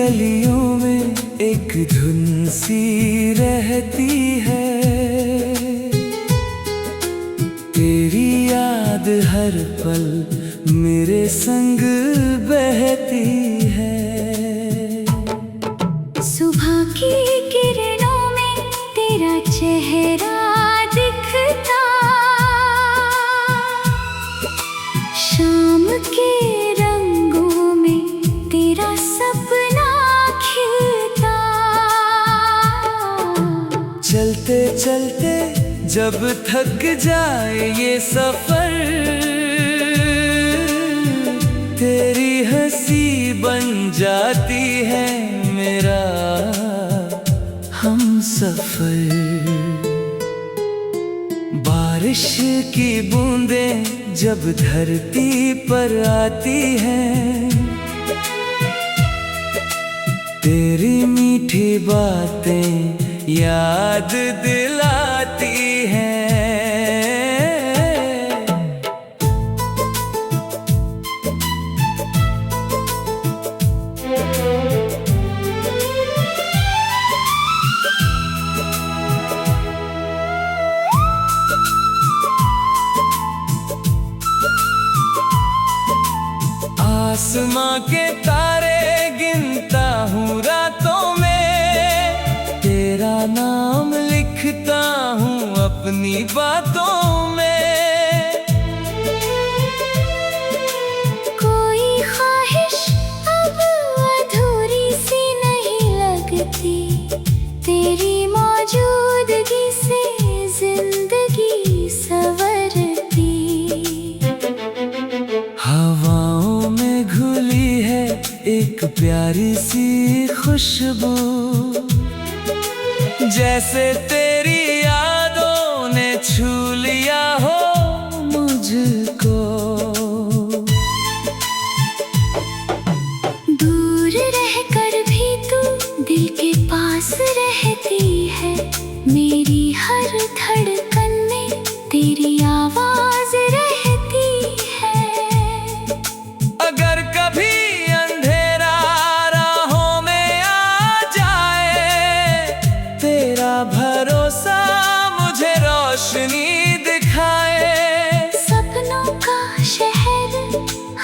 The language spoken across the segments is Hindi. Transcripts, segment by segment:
गलियों में एक धुन सी रहती है, तेरी याद हर पल मेरे संग बहती है। सुबह की किरणों में तेरा चेहरा दिखता, शाम के रंगों में तेरा सपना खिलता। चलते चलते जब थक जाए ये सफर, तेरी हंसी बन जाती है मेरा हम सफर। बारिश की बूंदें जब धरती पर आती हैं, तेरी मीठी बातें याद दिलाती हैं। आसमां के तारे गिनता हूँ रातों में, तेरा नाम लिखता हूँ अपनी बातों में। कोई ख्वाहिश अब अधूरी सी नहीं लगती, तेरी मौजूदगी से जिंदगी संवरती। हवाओं में घुली है एक प्यारी सी खुशबू, जैसे तेरी यादों ने छू लिया हो मुझको। दूर रहकर भी तू दिल के पास रहती है, मेरी हर धड़कन में तेरी आवाज रहती है। अगर कभी अंधेरा राहों में आ जाए, तेरा भरोसा मुझे रोशनी दिखाए। सपनों का शहर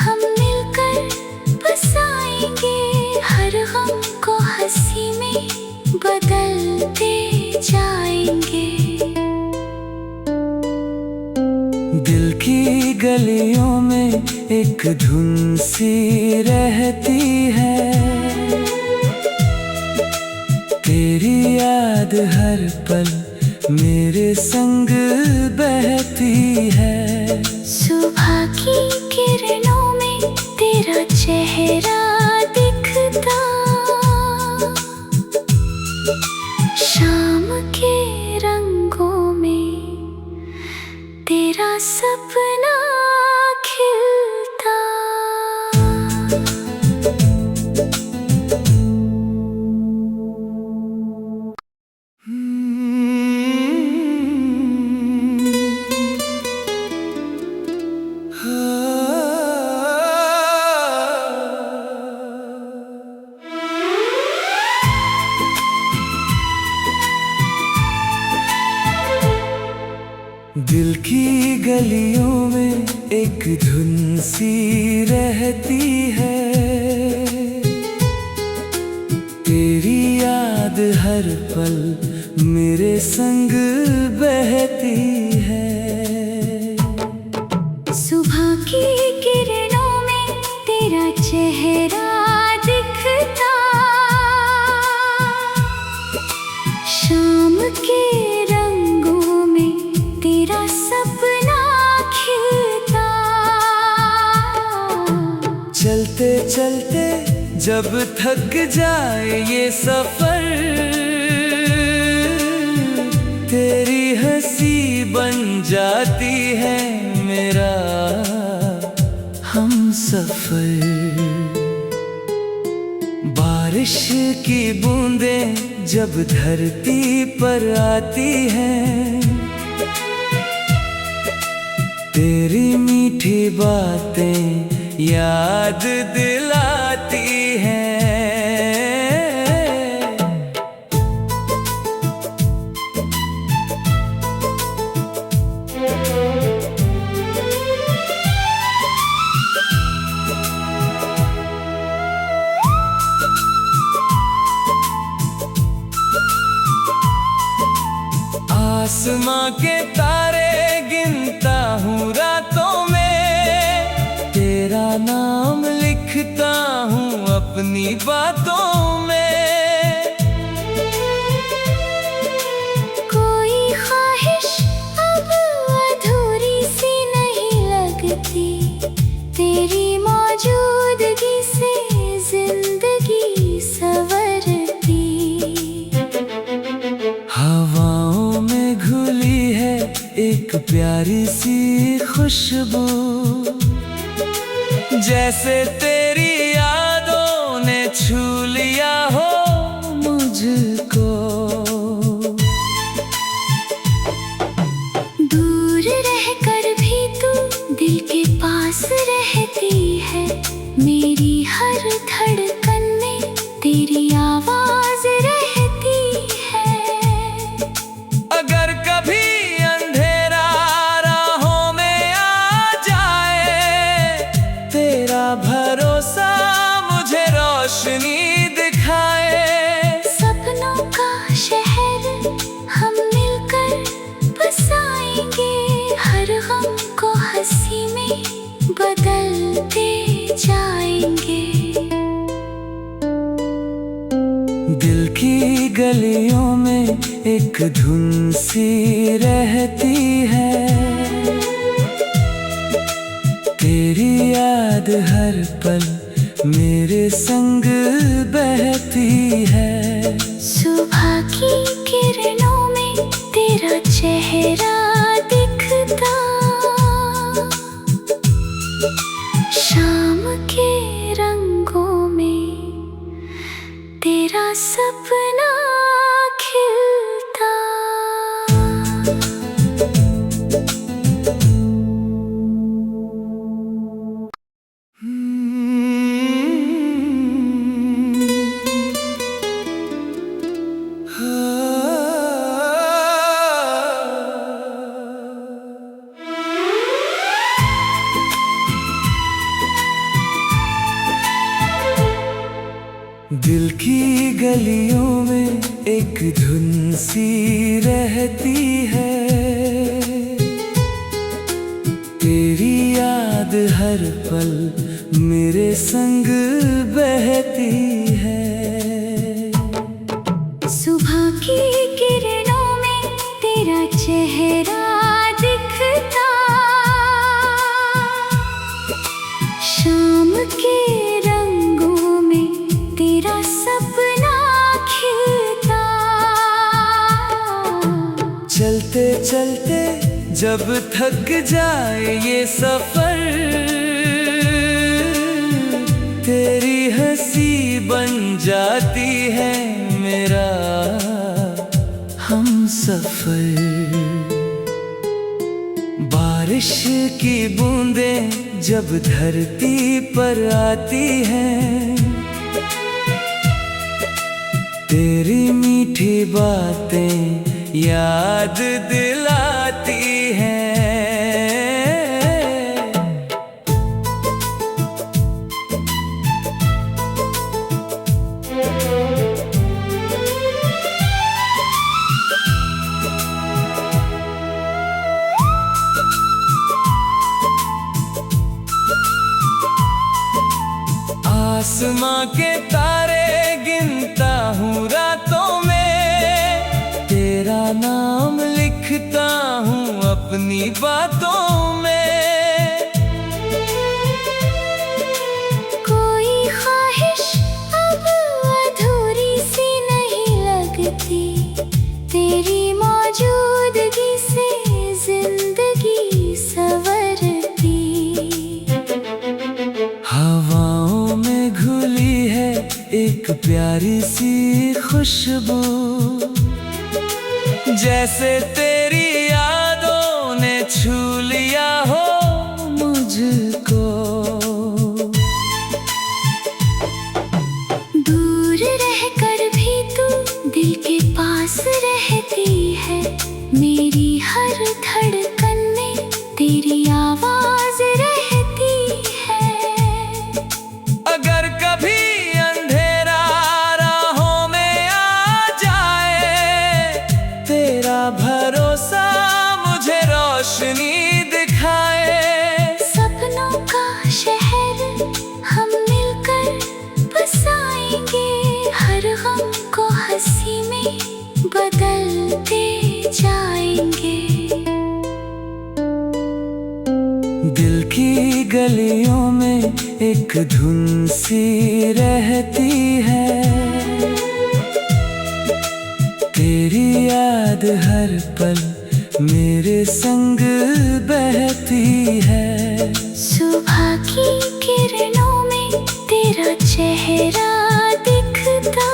हम मिलकर बसाएंगे, हर गम को हंसी में बदलते जाएंगे। दिल की गलियों में एक धुन सी रहती है, तेरी याद हर पल मेरे संग बहती है। सुबह की किरणों में तेरा चेहरा दिखता, शाम के रंगों में तेरा सपना खिलता। दिल की गलियों में एक धुन सी रहती है, तेरी याद हर पल मेरे संग बहती है। सुबह की किरणों में तेरा चेहरा दिखता, शाम के रंगों में तेरा सपना खिलता। चलते चलते जब थक जाए ये सफर, तेरी हंसी बन जाती है मेरा हम सफर। बारिश की बूंदें जब धरती पर आती हैं, तेरी मीठी बातें याद दिलाती हैं। आसमां के तारे गिनता हूँ रातों में, तेरा नाम लिखता हूँ अपनी बातों में। कोई ख्वाहिश अब अधूरी सी नहीं लगती, तेरी मौजूदगी से जिंदगी संवरती। हवाओं में घुली है एक प्यारी सी खुशबू, जैसे तेरी यादों ने छू लिया हो मुझको। दूर रहकर भी तू दिल के पास रहती है, मेरी हर धड़कन में तेरी आवाज रहती है। अगर कभी अंधेरा राहों में आ जाए, तेरा भरोसा मुझे रोशनी दिखाए। सपनों का शहर हम मिलकर बसाएंगे, हर गम को हंसी में बदलते जाएंगे। दिल की गलियों में एक धुन सी रहती है, तेरी याद हर पल मेरे संग बहती है। सुबह की किरणों में तेरा चेहरा दिखता, शाम के रंगों में तेरा सपना खिलता। दिल की गलियों में एक धुन सी रहती है, तेरी याद हर पल मेरे संग बहती है। सुबह की किरणों में तेरा चेहरा दिखता, शाम के रंगों में तेरा सपना खिलता। चलते चलते जब थक जाए ये सफर, तेरी हंसी बन जाती है मेरा हम सफर। बारिश की बूंदें जब धरती पर आती हैं, तेरी मीठी बातें याद दिलाती हैं। आसमां के तारे गिनता हूँ रातों में, तेरा नाम लिखता हूँ अपनी बातों में। कोई ख्वाहिश अब अधूरी सी नहीं लगती, तेरी मौजूदगी से जिंदगी संवरती। हवाओं में घुली है एक प्यारी सी खुशबू, जैसे तेरी यादों ने छू लिया हो मुझको। दूर रहकर भी तू दिल के पास रहती है, मेरी हर धड़कन में तेरी आवाज रहती है। अगर कभी अंधेरा राहों में आ जाए, तेरा भरोसा गलियों में एक धुन सी रहती है, तेरी याद हर पल मेरे संग बहती है। सुबह की किरणों में तेरा चेहरा दिखता,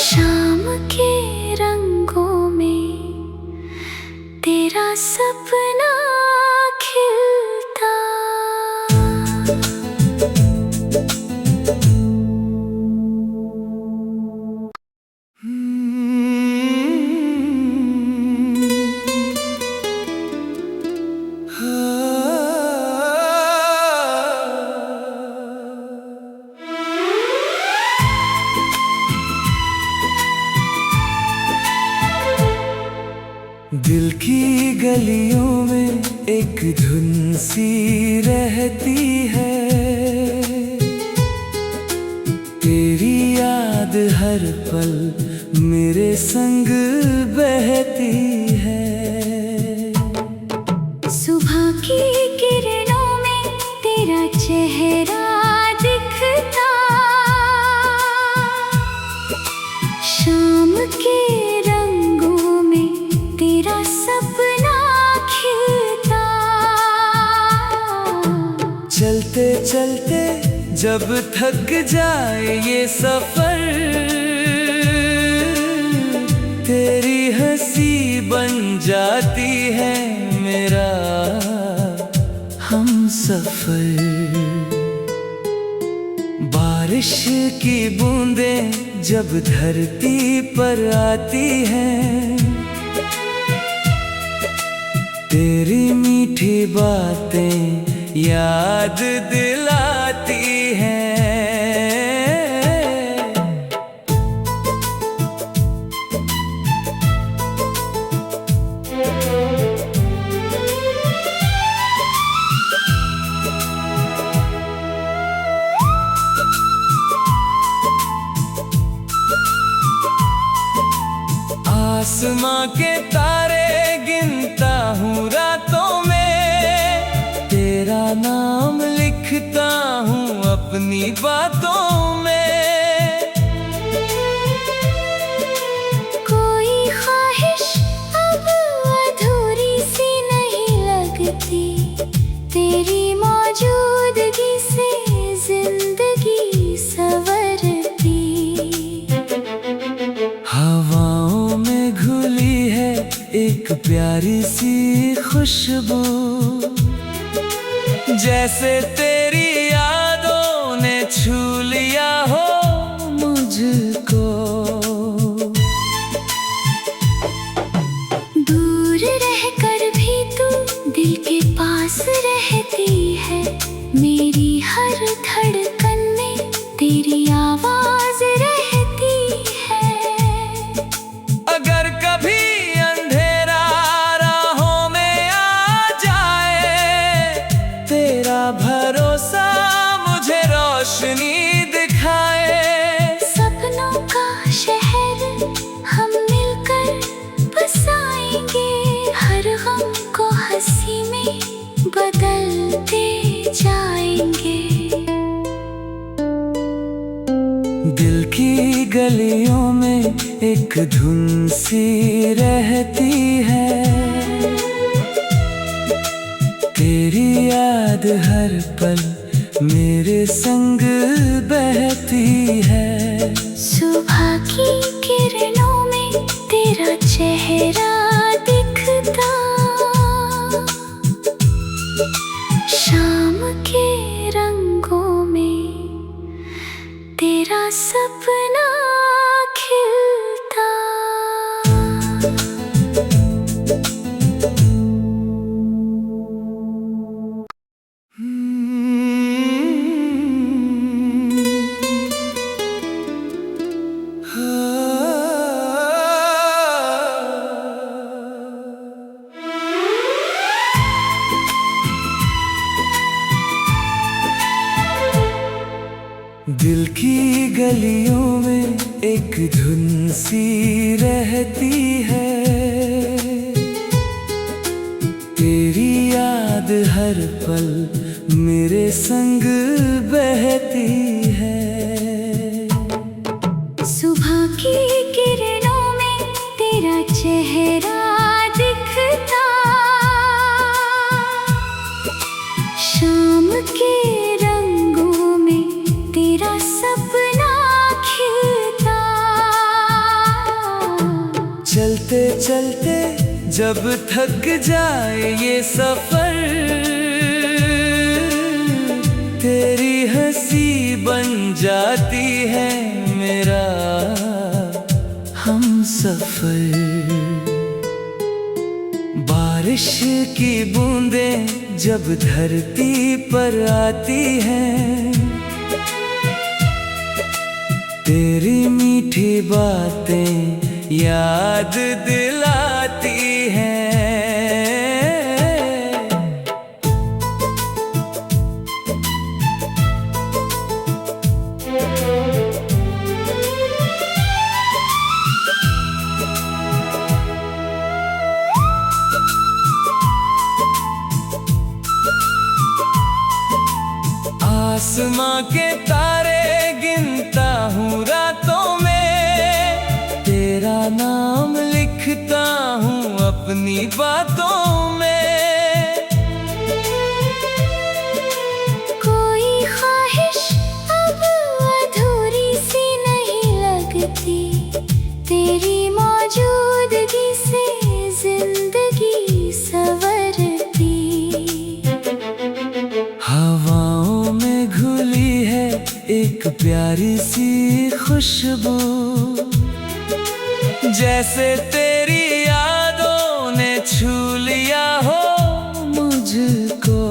शाम के रंगों में तेरा सपना खिलता। दिल की गलियों में एक धुन सी रहती है, तेरी याद हर पल मेरे संग बहती है। सुबह की किरणों में तेरा चेहरा दिखता, शाम के रंगों में तेरा सपना खिलता। चलते चलते जब थक जाए ये सफर, तेरी हंसी बन जाती है मेरा हम सफर। बारिश की बूंदें जब धरती पर आती हैं, तेरी मीठी बातें याद दिलाती हैं। आसमां के तारे गिनता हूँ रातों में, तेरा नाम लिखता हूँ अपनी बातों में। कोई ख्वाहिश अब अधूरी सी नहीं लगती, तेरी मौजूदगी से जिंदगी संवरती। हवाओं में घुली है एक प्यारी सी खुशबू, जैसे तेरी यादों ने छू लिया हो मुझको। दूर रहकर भी तू दिल के पास रहती है, मेरी हर धड़कन में तेरी आवाज रहती है। अगर कभी अंधेरा राहों में आ जाए, तेरा भरोसा मुझे रोशनी दिखाए। सपनों का शहर हम मिलकर बसाएंगे, हर गम को हंसी में बदलते जाएंगे। दिल की गलियों में एक धुन सी रहती है, तेरी याद हर पल मेरे संग बहती है। सुबह की किरणों में तेरा चेहरा दिखता, शाम के रंगों में तेरा सपना खिलता। दिल की गलियों में एक धुन सी रहती है, तेरी याद याद हर पल मेरे संग बहती है। सुबह की किरणों में तेरा चेहरा दिखता, शाम के रंगों में तेरा सपना खिलता। चलते चलते जब थक जाए ये सफर, तेरी हंसी बन जाती है मेरा हम सफर। बारिश की बूंदें जब धरती पर आती हैं, तेरी मीठी बातें याद दिलाती हैं। आसमां के तारे गिनता हूँ रातों में, तेरा नाम लिखता हूँ अपनी बातों में। कोई ख्वाहिश अब अधूरी सी नहीं लगती, तेरी मौजूदगी से जिंदगी संवरती। हवाओं में घुली है एक प्यारी सी खुशबू, जैसे तेरी यादों ने छू लिया हो मुझको।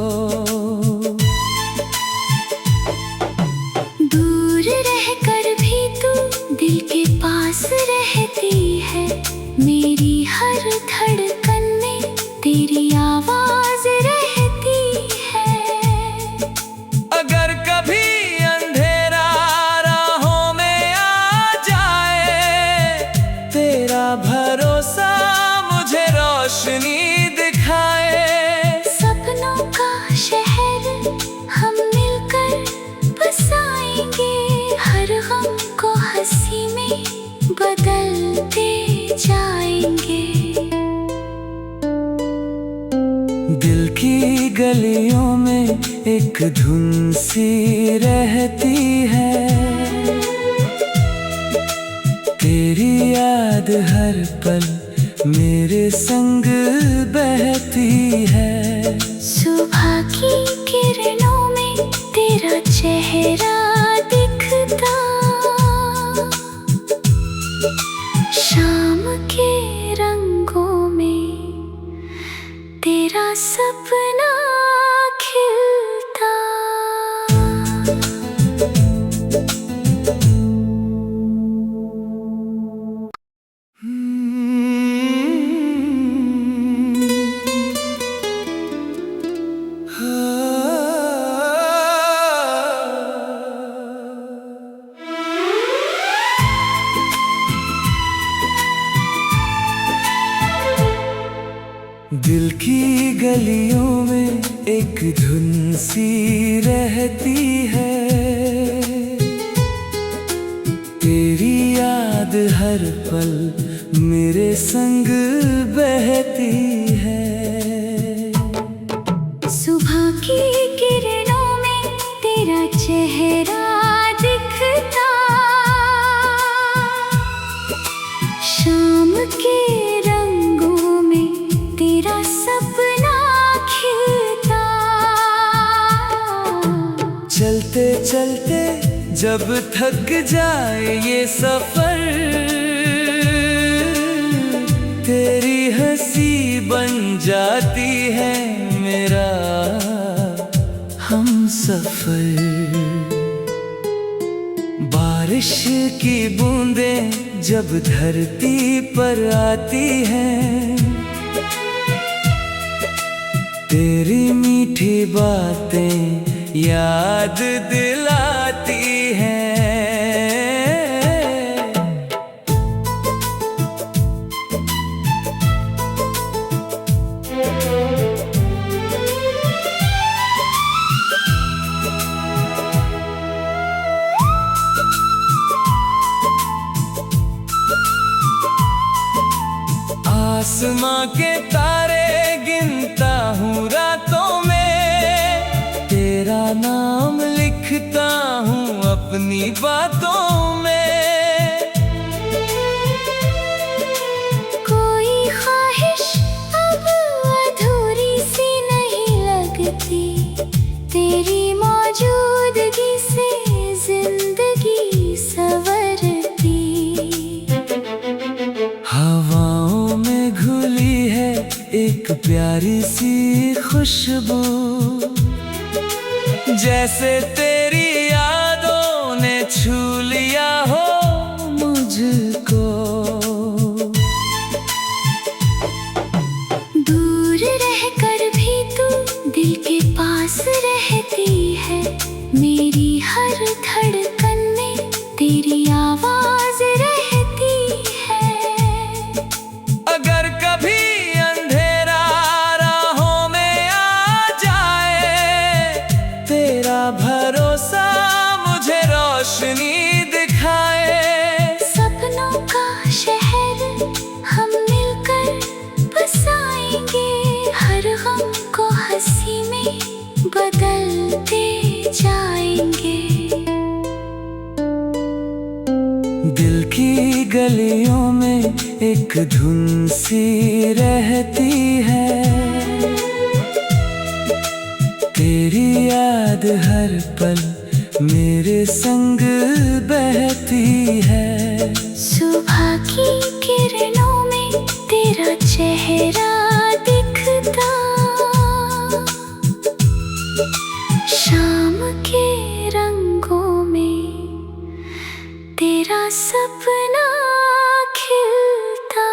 दूर रहकर भी तू दिल के पास रहती है, मेरी हर धड़कन में तेरी आवाज रहती है। अगर कभी अंधेरा राहों में आ जाए, तेरा भरोसा मुझे रोशनी दिखाए। सपनों का शहर हम मिलकर बसाएंगे, हर गम को हंसी में बदलते जाएंगे। दिल की गलियों में एक धुन सी रहती है, तेरी याद हर पल मेरे संग बहती है। सुबह की किरणों में तेरा चेहरा दिखता, शाम के रंगों में तेरा सपना खिलता। दिल की गलियों में एक धुन सी रहती है, तेरी याद हर पल मेरे संग बहती है। सुबह की किरणों में तेरा चेहरा दिखता, शाम के रंगों में तेरा सपना खिलता। चलते चलते जब थक जाए ये सफर, तेरी हंसी बन जाती है मेरा हम सफर। बारिश की बूंदें जब धरती पर आती हैं, तेरी मीठी बातें याद दिलाती हैं। के तारे गिनता हूँ रातों में, तेरा नाम लिखता हूँ अपनी बातों में। कोई ख्वाहिश अब अधूरी सी नहीं लगती, तेरी मौजूदगी से जिंदगी संवरती। हवाओं में घुली है एक प्यारी सी खुशबू, जैसे तेरी यादों ने छू लिया हो मुझको। दूर रहकर भी तू दिल के पास रहती है, मेरी हर धड़कन में तेरी आवाज रहती है। अगर कभी अंधेरा राहों में आ जाए, तेरा भरोसा मुझे रोशनी दिखाए। सपनों का शहर हम मिलकर बसाएंगे, हर गम को हंसी में बदलते जाएंगे। दिल की गलियों में एक धुन सी रहती है, तेरी याद हर पल मेरे संग बहती है। सुबह की किरणों में तेरा चेहरा दिखता, शाम के रंगों में तेरा सपना खिलता।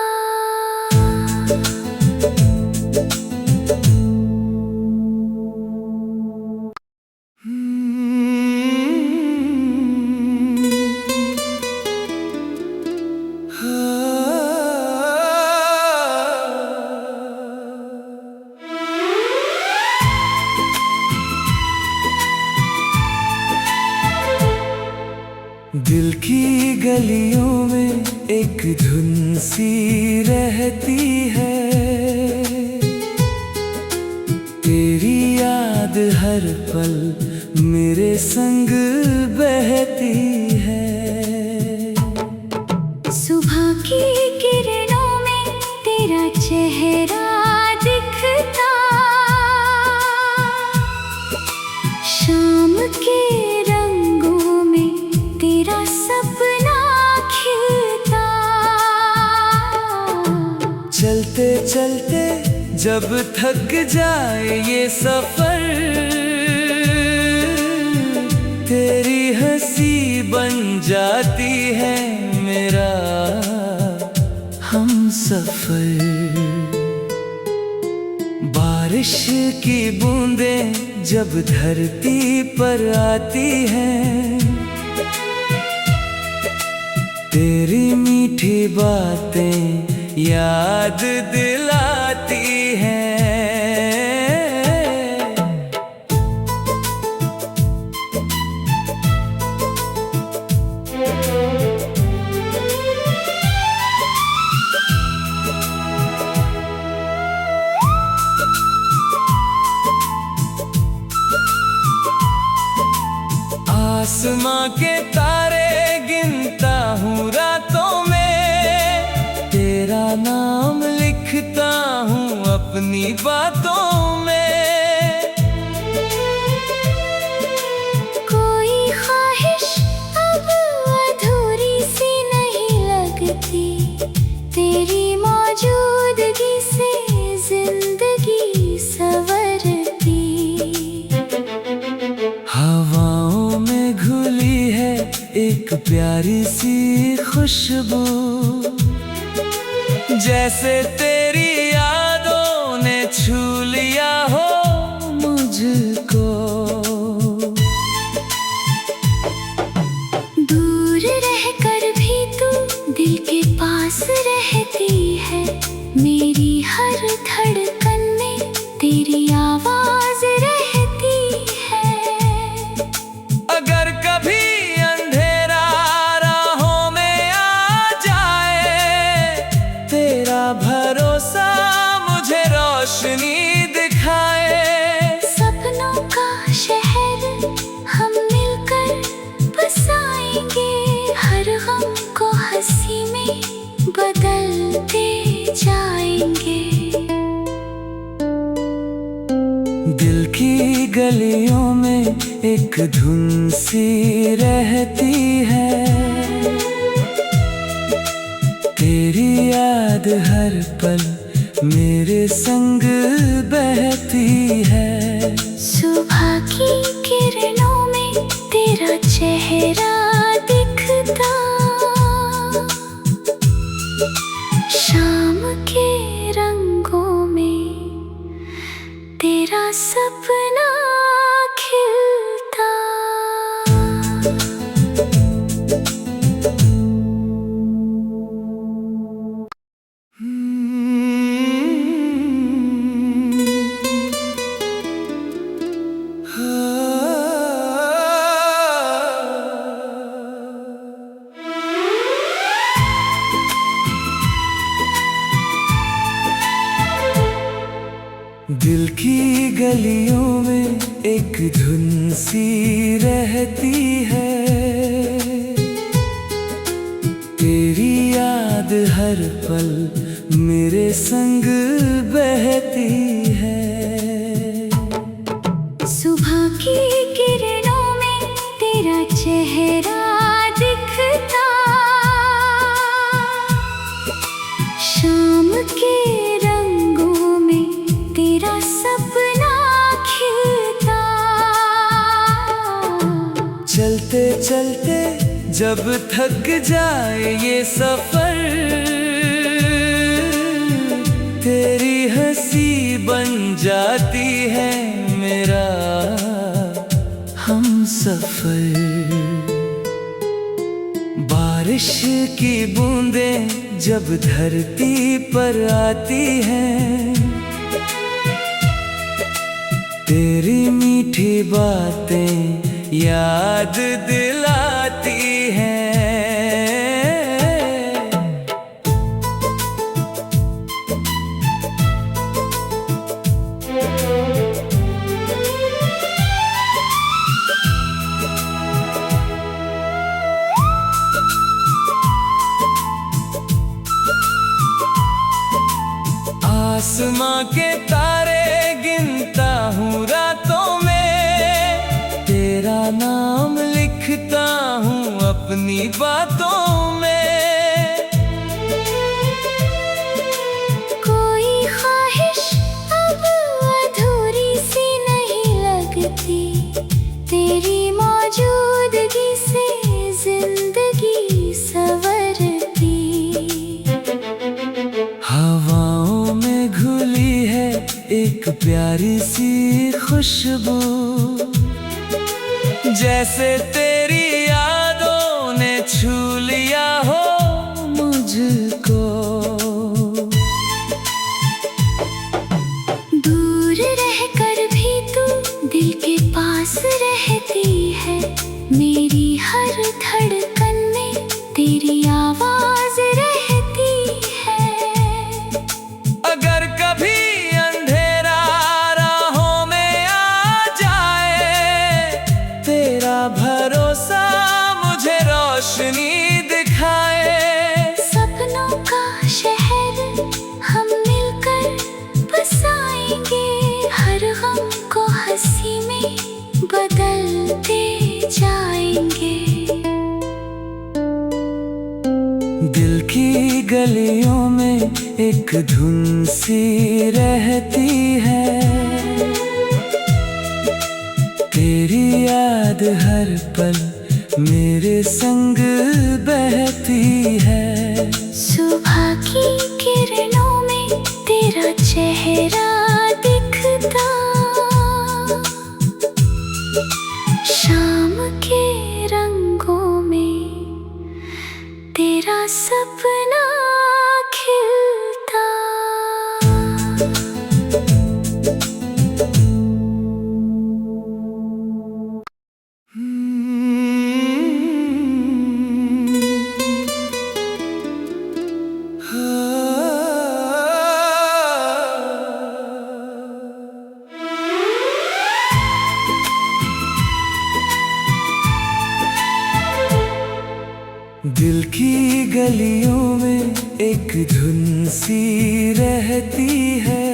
दिल की गलियों में एक धुन सी रहती है, तेरी याद हर पल मेरे संग बहती है। सुबह की किरणों में तेरा चेहरा दिखता, शाम के रंगों में तेरा सपना खिलता। चलते चलते जब थक जाए ये सफर, तेरी हंसी बन जाती है मेरा हम सफर। बारिश की बूंदें जब धरती पर आती हैं, तेरी मीठी बातें याद दिलाती हैं। आसमां के तारे गिनता हूँ रातों में, तेरा नाम लिखता हूँ अपनी बातों में। कोई ख्वाहिश अब अधूरी सी नहीं लगती, तेरी मौजूदगी से जिंदगी संवरती। हवाओं में घुली है एक प्यारी सी खुशबू, जैसे तेरी यादों ने छू लिया हो मुझको। दूर रहकर भी तू दिल के पास रहती है, मेरी हर धड़कन में तेरी आवाज रहती है। अगर कभी अंधेरा राहों में आ जाए, तेरा भरोसा दिल की गलियों में एक धुन सी रहती है, तेरी याद हर पल मेरे संग बहती है। सुबह की किरणों में तेरा चेहरा दिखता, शाम के रंगों में तेरा सपना खिलता। दिल की गलियों में एक धुन सी रहती है, तेरी याद हर पल मेरे संग बहती है। सुबह की किरणों में तेरा चेहरा दिखता, शाम के रंगों में तेरा सपना खिलता। चलते चलते जब थक जाए ये सफर, तेरी हंसी बन जाती है मेरा हम सफर। बारिश की बूंदें जब धरती पर आती हैं, तेरी मीठी बातें याद दिलाती हैं। आसमां के तारे गिनता हूँ रातों में, तेरा नाम लिखता हूँ अपनी बातों में। कोई ख्वाहिश अब अधूरी सी नहीं लगती, तेरी मौजूदगी से जिंदगी संवरती। हवाओं में घुली है एक प्यारी सी खुशबू, जैसे तेरी यादों ने छू लिया हो मुझको। दूर रहकर भी तू दिल के पास रहती है, मेरी हर धड़कन में तेरी आवाज रहती है। अगर कभी अंधेरा राहों में आ जाए, तेरा भरोसा मुझे रोशनी दिखाए। सपनों का शहर हम मिलकर बसाएंगे, हर गम को हंसी में बदलते जाएंगे। दिल की गलियों में एक धुन सी रहती है, तेरी याद हर पल मेरे संग बहती है। सुबह की किरणों में तेरा चेहरा दिखता, शाम के रंगों में तेरा सपना खिलता। दिल की गलियों में एक धुन सी रहती है,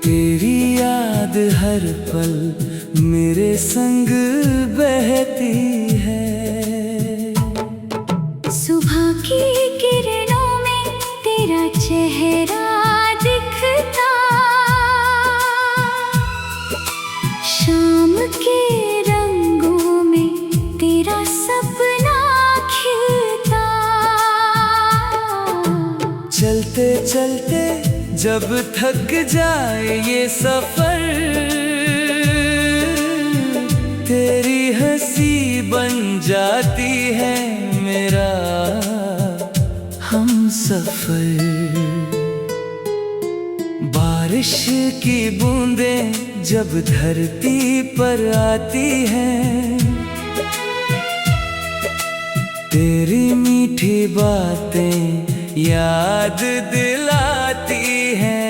तेरी याद हर पल मेरे संग बहती है। सुबह की किरणों में तेरा चेहरा दिखता, शाम के रंगों में तेरा सपना खिलता। चलते चलते जब थक जाए ये सफर, तेरी हंसी बन जाती है मेरा हम सफर। बारिश की बूंदें जब धरती पर आती हैं, तेरी मीठी बातें याद दिलाती हैं।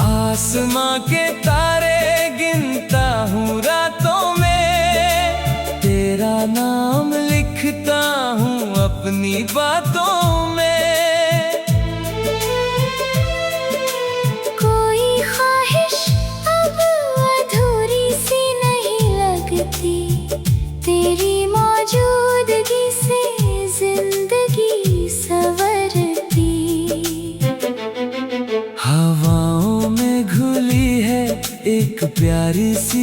आसमां के तारे गिनता हूँ रातों में, तेरा नाम लिखता हूँ अपनी बातों में। कोई ख्वाहिश अब अधूरी सी नहीं लगती, तेरी मौजूदगी से जिंदगी संवरती। हवाओं में घुली है एक प्यारी सी